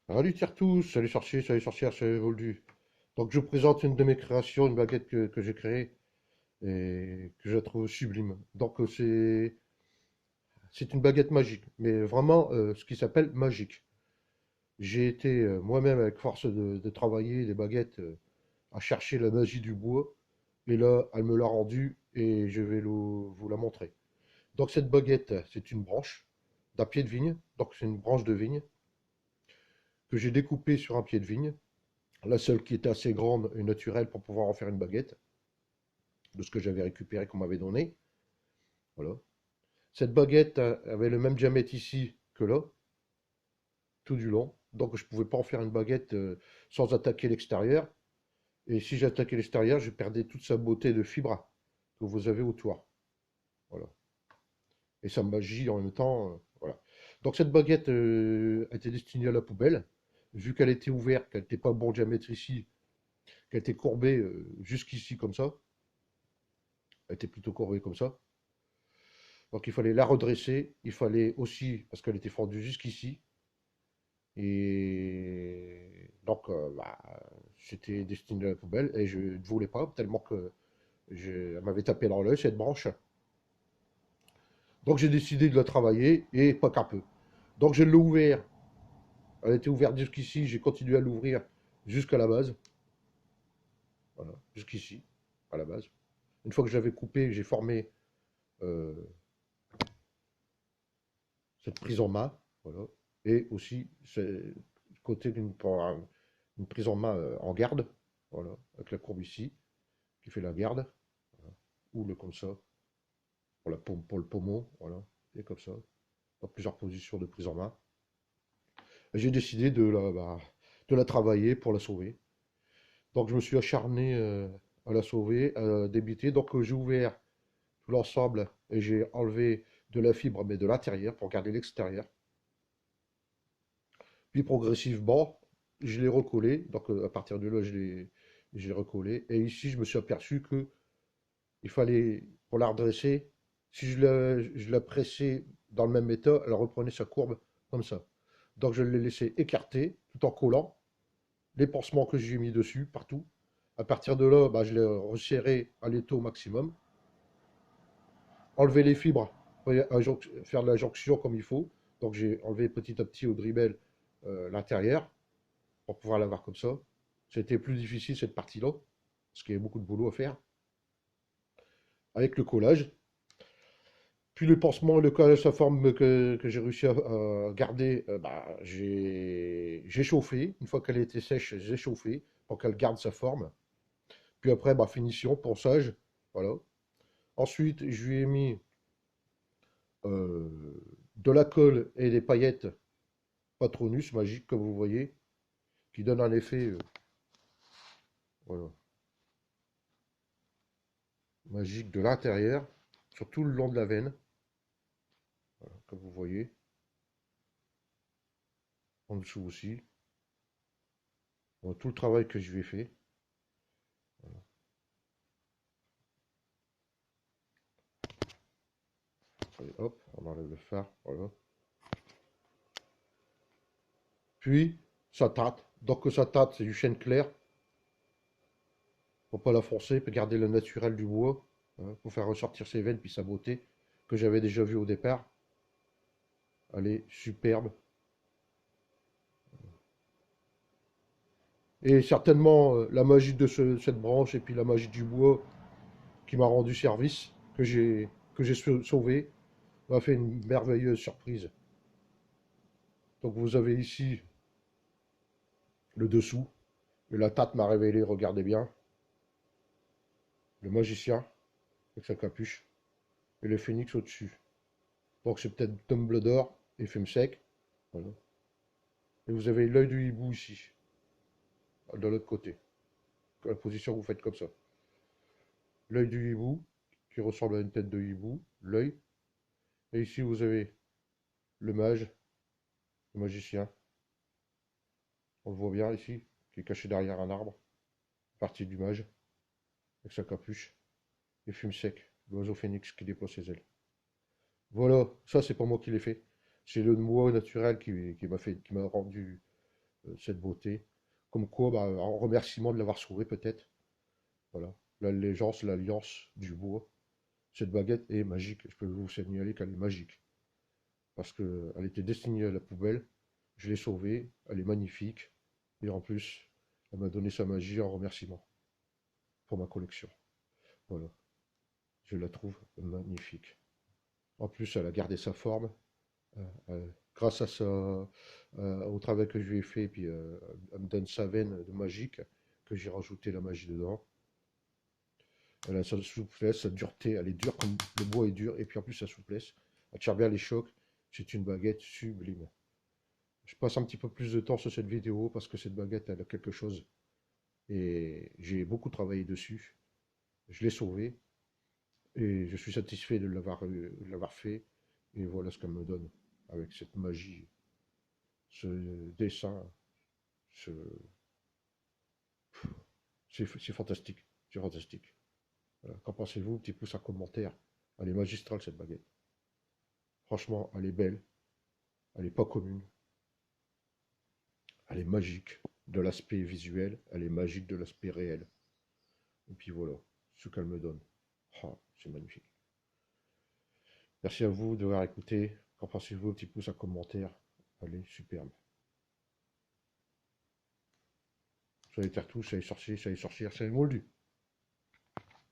Salut tous, salut sorciers, salut sorcières, salut Voldu. Donc je vous présente une de mes créations, une baguette que j'ai créée et que je trouve sublime. Donc c'est une baguette magique, mais vraiment ce qui s'appelle magique. J'ai été moi-même avec force de travailler des baguettes à chercher la magie du bois et là elle me l'a rendue et je vais vous la montrer. Donc cette baguette c'est une branche d'un pied de vigne, donc c'est une branche de vigne que j'ai découpée sur un pied de vigne. La seule qui était assez grande et naturelle pour pouvoir en faire une baguette, de ce que j'avais récupéré qu'on m'avait donné. Voilà. Cette baguette avait le même diamètre ici que là, tout du long. Donc je ne pouvais pas en faire une baguette sans attaquer l'extérieur. Et si j'attaquais l'extérieur, je perdais toute sa beauté de fibre que vous avez autour. Voilà. Et sa magie en même temps. Voilà. Donc cette baguette était destinée à la poubelle. Vu qu'elle était ouverte, qu'elle n'était pas bon diamètre ici, qu'elle était courbée jusqu'ici comme ça. Elle était plutôt courbée comme ça. Donc il fallait la redresser, il fallait aussi, parce qu'elle était fendue jusqu'ici, et donc c'était destiné à la poubelle, et je ne voulais pas, tellement que elle m'avait tapé dans l'œil, cette branche. Donc j'ai décidé de la travailler, et pas qu'un peu. Donc je l'ai ouvert, elle était ouverte jusqu'ici, j'ai continué à l'ouvrir jusqu'à la base, voilà, jusqu'ici, à la base. Une fois que j'avais coupé, j'ai formé euh, cette prise en main, voilà, et aussi c'est côté une prise en main en garde, voilà, avec la courbe ici, qui fait la garde, voilà, ou le comme ça, pour le pommeau, voilà, et comme ça, dans plusieurs positions de prise en main. Et j'ai décidé de la travailler pour la sauver. Donc je me suis acharné à la sauver, à la débiter. Donc j'ai ouvert tout l'ensemble et j'ai enlevé de la fibre, mais de l'intérieur, pour garder l'extérieur. Puis progressivement, je l'ai recollé. Donc à partir de là, j'ai recollé. Et ici, je me suis aperçu que il fallait, pour la redresser, si je la pressais dans le même état, elle reprenait sa courbe comme ça. Donc je l'ai laissé écarter tout en collant les pansements que j'ai mis dessus, partout. À partir de là, je l'ai resserré à l'étau au maximum. Enlever les fibres, faire la jonction comme il faut. Donc j'ai enlevé petit à petit au dribble l'intérieur pour pouvoir l'avoir comme ça. C'était plus difficile cette partie-là, parce qu'il y avait beaucoup de boulot à faire, avec le collage. Puis le pansement, le collage, sa forme que j'ai réussi à garder, j'ai chauffé. Une fois qu'elle était sèche, j'ai chauffé pour qu'elle garde sa forme. Puis après, finition, ponçage, voilà. Ensuite, je lui ai mis de la colle et des paillettes Patronus magiques, comme vous voyez, qui donnent un effet voilà, magique de l'intérieur, sur tout le long de la veine, voilà, comme vous voyez, en dessous aussi. Voilà, tout le travail que je lui ai fait. Allez, hop, on enlève le phare, voilà. Puis, ça tâte. Donc que ça tâte, c'est du chêne clair, pour pas la forcer, pour garder le naturel du bois, hein, pour faire ressortir ses veines, puis sa beauté, que j'avais déjà vue au départ. Elle est superbe. Et certainement, la magie de cette branche et puis la magie du bois qui m'a rendu service, que j'ai sauvé, m'a fait une merveilleuse surprise. Donc vous avez ici le dessous, et la tâte m'a révélé, regardez bien, le magicien avec sa capuche, et le phénix au-dessus. Donc c'est peut-être Dumbledore et Femsec. Voilà. Et vous avez l'œil du hibou ici, de l'autre côté. La position que vous faites comme ça. L'œil du hibou, qui ressemble à une tête de hibou, l'œil. Et ici vous avez le mage, le magicien. On le voit bien ici, qui est caché derrière un arbre. Partie du mage, avec sa capuche. Et Femsec, l'oiseau phénix qui déploie ses ailes. Voilà, ça c'est pas moi qui l'ai fait. C'est le moi naturel qui m'a rendu cette beauté. Comme quoi, bah, en remerciement de l'avoir sauvé peut-être. Voilà. L'alliance du bois. Cette baguette est magique. Je peux vous signaler qu'elle est magique. Parce qu'elle était destinée à la poubelle. Je l'ai sauvée. Elle est magnifique. Et en plus, elle m'a donné sa magie en remerciement pour ma collection. Voilà. Je la trouve magnifique. En plus, elle a gardé sa forme. Grâce à au travail que je lui ai fait, puis elle me donne sa veine de magique, que j'ai rajouté la magie dedans. Elle a sa souplesse, sa dureté, elle est dure comme le bois est dur, et puis en plus sa souplesse. Elle tire bien les chocs, c'est une baguette sublime. Je passe un petit peu plus de temps sur cette vidéo parce que cette baguette, elle a quelque chose. Et j'ai beaucoup travaillé dessus. Je l'ai sauvée, et je suis satisfait de l'avoir fait. Et voilà ce qu'elle me donne avec cette magie, ce dessin, ce, c'est fantastique. C'est fantastique. Voilà. Qu'en pensez-vous? Petit pouce en commentaire. Elle est magistrale cette baguette. Franchement, elle est belle. Elle n'est pas commune. Elle est magique de l'aspect visuel. Elle est magique de l'aspect réel. Et puis voilà, ce qu'elle me donne. Oh, c'est magnifique. Merci à vous d'avoir écouté. Qu'en pensez-vous? Petit pouce en commentaire. Elle est superbe. Soyez terre-tous, soyez sorciers, soyez sorcières, soyez moldus.